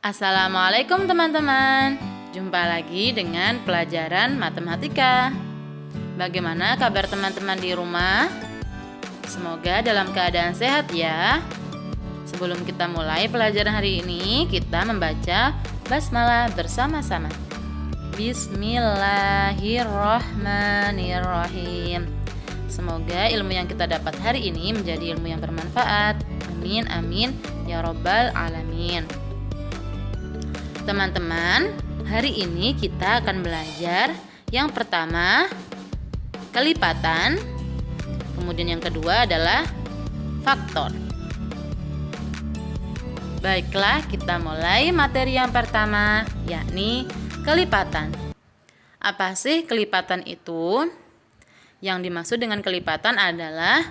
Assalamualaikum teman-teman. Jumpa lagi dengan pelajaran matematika. Bagaimana kabar teman-teman di rumah? Semoga dalam keadaan sehat ya. Sebelum kita mulai pelajaran hari ini, kita membaca basmalah bersama-sama. Bismillahirrahmanirrahim. Semoga ilmu yang kita dapat hari ini menjadi ilmu yang bermanfaat. Amin amin ya robbal alamin. Teman-teman, hari ini kita akan belajar yang pertama kelipatan, kemudian yang kedua adalah faktor. Baiklah, kita mulai materi yang pertama, yakni kelipatan. Apa sih kelipatan itu? Yang dimaksud dengan kelipatan adalah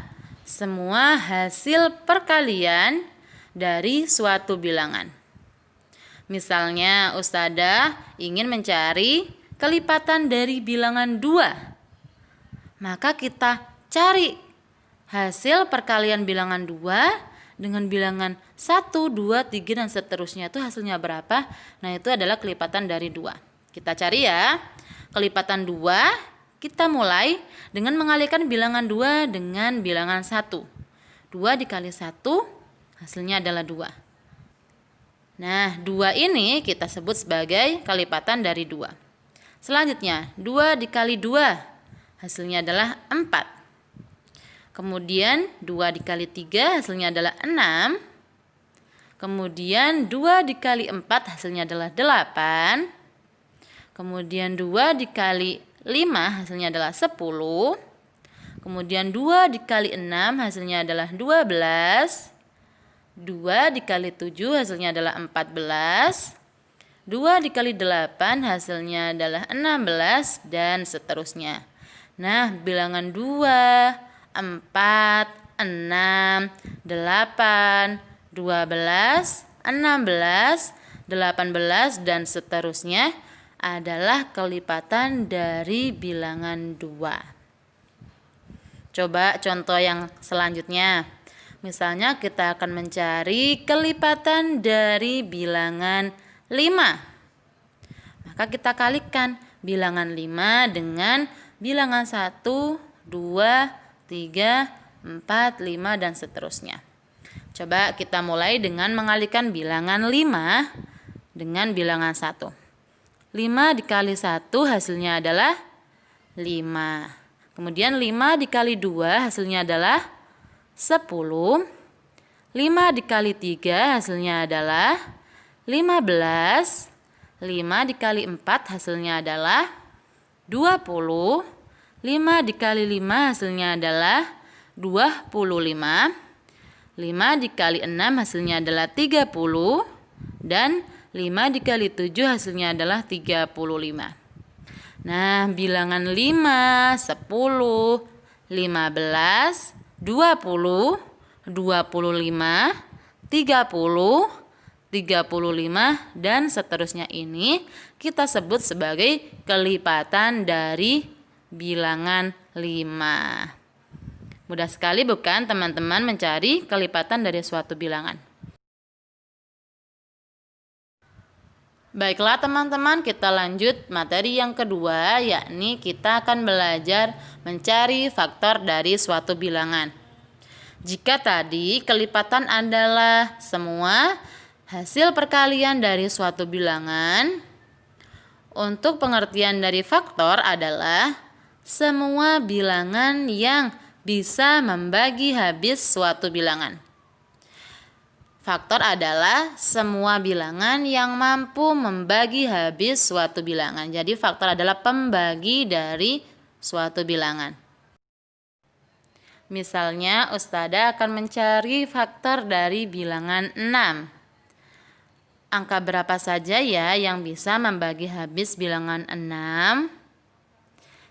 semua hasil perkalian dari suatu bilangan. Misalnya, Ustadzah ingin mencari kelipatan dari bilangan 2. Maka kita cari hasil perkalian bilangan 2 dengan bilangan 1, 2, 3, dan seterusnya. Itu hasilnya berapa? Nah, itu adalah kelipatan dari 2. Kita cari ya. Kelipatan 2, kita mulai dengan mengalihkan bilangan 2 dengan bilangan 1. 2 dikali 1, hasilnya adalah 2. Nah, 2 ini kita sebut sebagai kelipatan dari 2. Selanjutnya, 2 dikali 2, hasilnya adalah 4. Kemudian, 2 dikali 3, hasilnya adalah 6. Kemudian, 2 dikali 4, hasilnya adalah 8. Kemudian, 2 dikali 5, hasilnya adalah 10. Kemudian, 2 dikali 6, hasilnya adalah 12. 2 dikali 7 hasilnya adalah 14. 2 dikali 8 hasilnya adalah 16 dan seterusnya. Nah, bilangan 2, 4, 6, 8, 12, 16, 18 dan seterusnya adalah kelipatan dari bilangan 2. Coba contoh yang selanjutnya. Misalnya kita akan mencari kelipatan dari bilangan 5. Maka kita kalikan bilangan 5 dengan bilangan 1, 2, 3, 4, 5, dan seterusnya. Coba kita mulai dengan mengalihkan bilangan 5 dengan bilangan 1. 5 dikali 1 hasilnya adalah 5. Kemudian 5 dikali 2 hasilnya adalah 10. 5 dikali 3 hasilnya adalah 15. 5 dikali 4 hasilnya adalah 20. 5 dikali 5 hasilnya adalah 25. 5 dikali 6 hasilnya adalah 30. Dan 5 dikali 7 hasilnya adalah 35. Nah, bilangan 5, 10, 15, 20, 25, 30, 35, dan seterusnya ini kita sebut sebagai kelipatan dari bilangan 5. Mudah sekali bukan teman-teman mencari kelipatan dari suatu bilangan? Baiklah teman-teman, kita lanjut materi yang kedua, yakni kita akan belajar mencari faktor dari suatu bilangan. Jika tadi kelipatan adalah semua hasil perkalian dari suatu bilangan, untuk pengertian dari faktor adalah semua bilangan yang bisa membagi habis suatu bilangan. Faktor adalah semua bilangan yang mampu membagi habis suatu bilangan. Jadi faktor adalah pembagi dari suatu bilangan. Misalnya, Ustadzah akan mencari faktor dari bilangan 6. Angka berapa saja ya yang bisa membagi habis bilangan 6?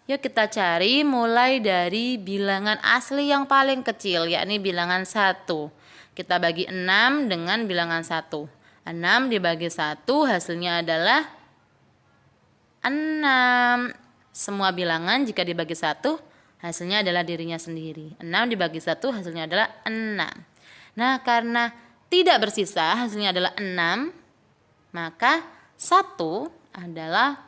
Yuk kita cari mulai dari bilangan asli yang paling kecil, yakni bilangan 1. Kita bagi 6 dengan bilangan 1. 6 dibagi 1 hasilnya adalah 6. Semua bilangan jika dibagi 1 hasilnya adalah dirinya sendiri. 6 dibagi 1 hasilnya adalah 6. Nah, karena tidak bersisa hasilnya adalah 6, maka 1 adalah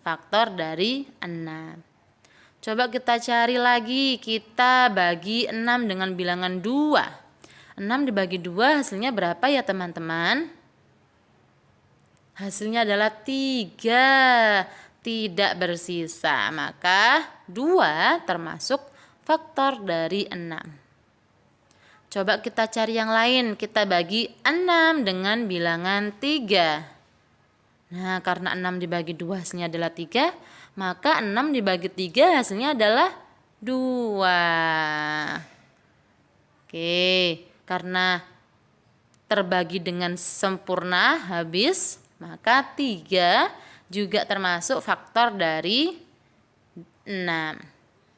faktor dari 6. Coba kita cari lagi, kita bagi 6 dengan bilangan 2. 6 dibagi 2 hasilnya berapa ya teman-teman? Hasilnya adalah 3, tidak bersisa, maka 2 termasuk faktor dari 6. Coba kita cari yang lain, kita bagi 6 dengan bilangan 3. Nah, karena 6 dibagi 2 hasilnya adalah 3, maka 6 dibagi 3 hasilnya adalah 2. Oke, karena terbagi dengan sempurna habis, maka 3 juga termasuk faktor dari 6.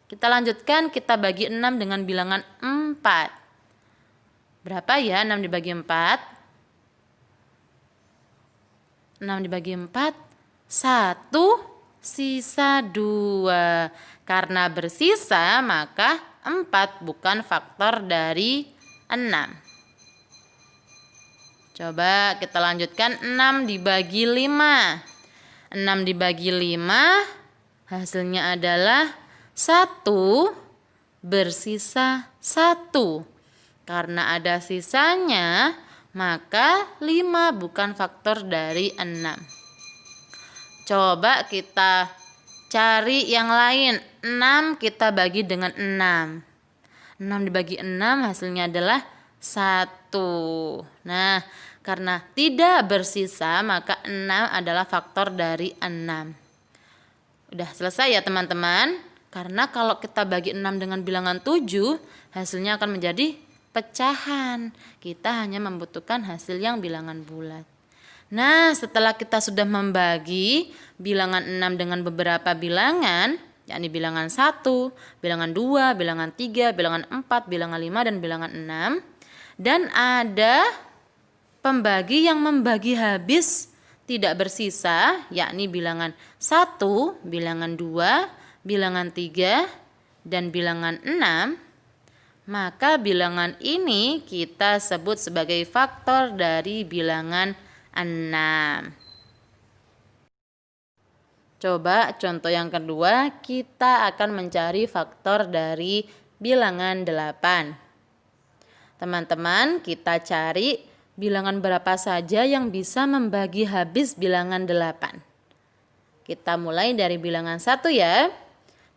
Kita lanjutkan, kita bagi 6 dengan bilangan 4. Berapa ya 6 dibagi 4? 6 dibagi 4, 1, sisa 2. Karena bersisa, maka 4 bukan faktor dari 6. Coba kita lanjutkan, 6 dibagi 5. 6 dibagi 5, hasilnya adalah 1, bersisa 1. Karena ada sisanya, maka 5 bukan faktor dari 6. Coba kita cari yang lain. 6 kita bagi dengan 6. 6 dibagi 6 hasilnya adalah 1. Nah, karena tidak bersisa, maka 6 adalah faktor dari 6. Udah selesai ya teman-teman? Karena kalau kita bagi 6 dengan bilangan 7, hasilnya akan menjadi pecahan. Kita hanya membutuhkan hasil yang bilangan bulat. Nah, setelah kita sudah membagi bilangan 6 dengan beberapa bilangan, yakni bilangan 1, bilangan 2, bilangan 3, bilangan 4, bilangan 5, dan bilangan 6. Dan ada pembagi yang membagi habis tidak bersisa, yakni bilangan 1, bilangan 2, bilangan 3, dan bilangan 6. Maka bilangan ini kita sebut sebagai faktor dari bilangan 6. Coba contoh yang kedua, kita akan mencari faktor dari bilangan 8. Teman-teman, kita cari bilangan berapa saja yang bisa membagi habis bilangan 8. Kita mulai dari bilangan 1 ya.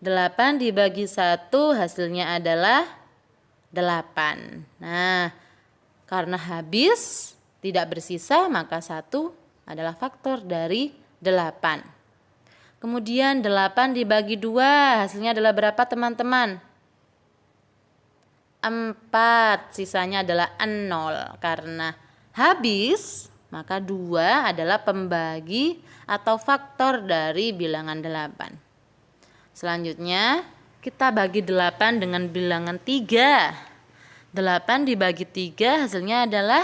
8 dibagi 1 hasilnya adalah 8. Nah, karena habis tidak bersisa, maka 1 adalah faktor dari 8. Kemudian 8 dibagi 2 hasilnya adalah berapa teman-teman? 4, sisanya adalah 0. Karena habis, maka 2 adalah pembagi atau faktor dari bilangan 8. Selanjutnya kita bagi 8 dengan bilangan 3. 8 dibagi 3 hasilnya adalah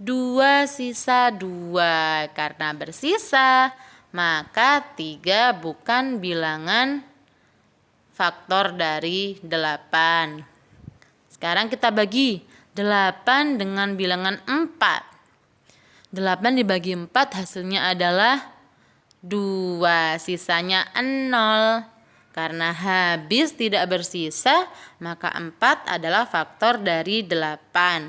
2, sisa 2. Karena bersisa, maka 3 bukan bilangan faktor dari 8. Sekarang kita bagi 8 dengan bilangan 4. 8 dibagi 4 hasilnya adalah 2, sisanya 0. Karena habis tidak bersisa, maka 4 adalah faktor dari 8.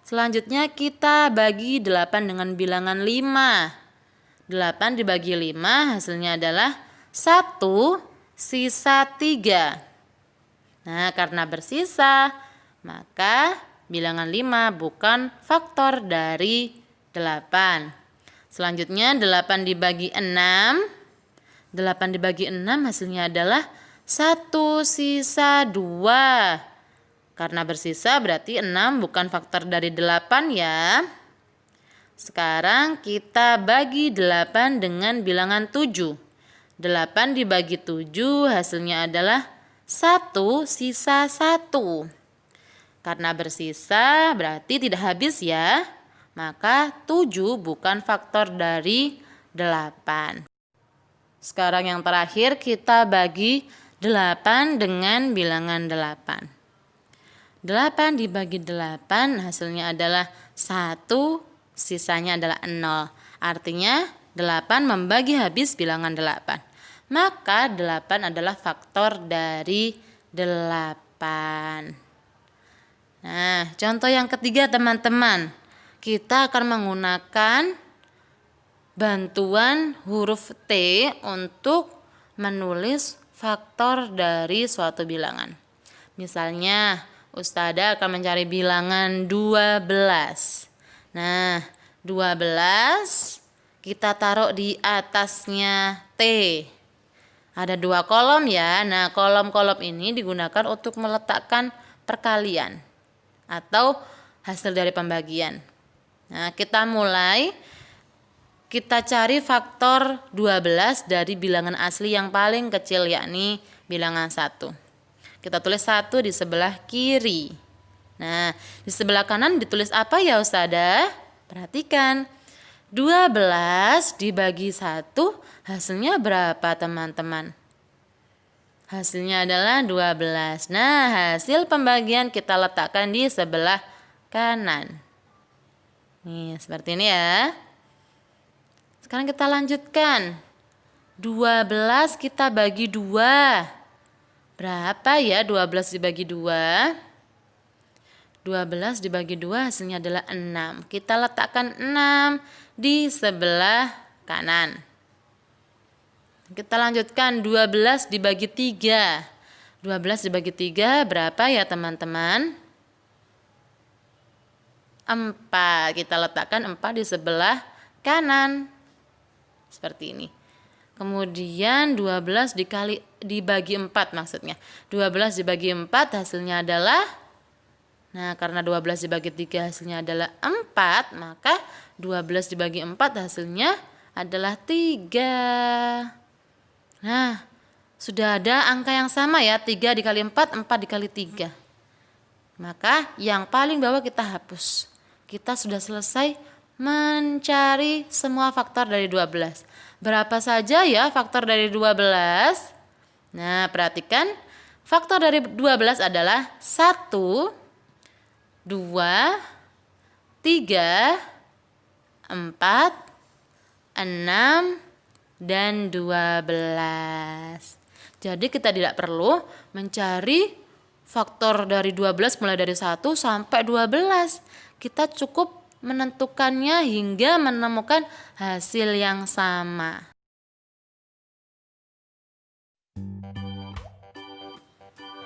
Selanjutnya kita bagi 8 dengan bilangan 5. 8 dibagi 5 hasilnya adalah 1, sisa 3. Nah, karena bersisa, maka bilangan 5 bukan faktor dari 8. Selanjutnya 8 dibagi 6. 8 dibagi 6 hasilnya adalah 1, sisa 2. Karena bersisa berarti 6 bukan faktor dari 8 ya. Sekarang kita bagi 8 dengan bilangan 7. 8 dibagi 7 hasilnya adalah 1, sisa 1. Karena bersisa berarti tidak habis ya. Maka 7 bukan faktor dari 8. Sekarang yang terakhir kita bagi 8 dengan bilangan 8. 8 dibagi 8 hasilnya adalah 1, sisanya adalah 0. Artinya 8 membagi habis bilangan 8. Maka 8 adalah faktor dari 8. Nah, contoh yang ketiga teman-teman. Kita akan menggunakan bantuan huruf T untuk menulis faktor dari suatu bilangan. Misalnya, Ustadzah akan mencari bilangan 12. Nah, 12 kita taruh di atasnya T. Ada 2 kolom ya. Nah, kolom-kolom ini digunakan untuk meletakkan perkalian atau hasil dari pembagian. Nah, kita cari faktor 12 dari bilangan asli yang paling kecil, yakni bilangan 1. Kita tulis 1 di sebelah kiri. Nah, di sebelah kanan ditulis apa ya Ustadzah? Perhatikan. 12 dibagi 1 hasilnya berapa teman-teman? Hasilnya adalah 12. Nah, hasil pembagian kita letakkan di sebelah kanan. Nih, seperti ini ya. Sekarang kita lanjutkan. 12 kita bagi 2. Berapa ya 12 dibagi 2? 12 dibagi 2 hasilnya adalah 6. Kita letakkan 6 di sebelah kanan. Kita lanjutkan 12 dibagi 3. 12 dibagi 3 berapa ya teman-teman? 4. Kita letakkan 4 di sebelah kanan. Seperti ini. Kemudian 12 dibagi 4 maksudnya. 12 dibagi 4 hasilnya adalah, nah karena 12 dibagi 3 hasilnya adalah 4, maka 12 dibagi 4 hasilnya adalah 3. Nah, sudah ada angka yang sama ya, 3 dikali 4, 4 dikali 3. Maka yang paling bawah kita hapus. Kita sudah selesai mencari semua faktor dari 12. Berapa saja ya faktor dari 12? Nah, perhatikan. Faktor dari 12 adalah 1, 2, 3, 4, 6, dan 12. Jadi kita tidak perlu mencari faktor dari 12 mulai dari 1 sampai 12. Kita cukup menentukannya hingga menemukan hasil yang sama.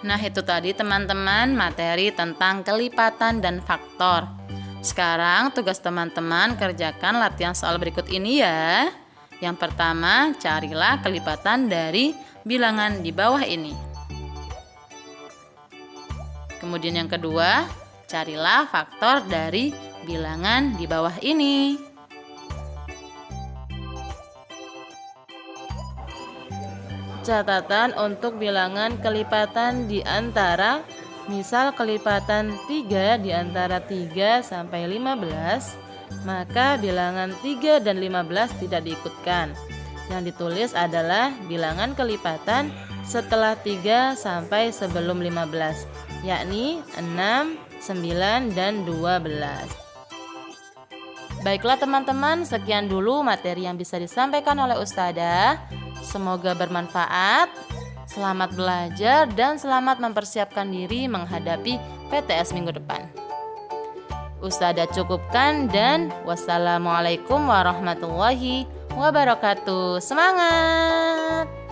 Nah, itu tadi teman-teman materi tentang kelipatan dan faktor. Sekarang tugas teman-teman kerjakan latihan soal berikut ini ya. Yang pertama, carilah kelipatan dari bilangan di bawah ini. Kemudian yang kedua, carilah faktor dari bilangan di bawah ini. Catatan untuk bilangan kelipatan di antara, misal kelipatan 3 di antara 3 sampai 15, maka bilangan 3 dan 15 tidak diikutkan. Yang ditulis adalah bilangan kelipatan setelah 3 sampai sebelum 15, yakni 6, 9, dan 12. Baiklah teman-teman, sekian dulu materi yang bisa disampaikan oleh Ustadzah. Semoga bermanfaat. Selamat belajar dan selamat mempersiapkan diri menghadapi PTS minggu depan. Ustadzah cukupkan dan wassalamualaikum warahmatullahi wabarakatuh. Semangat!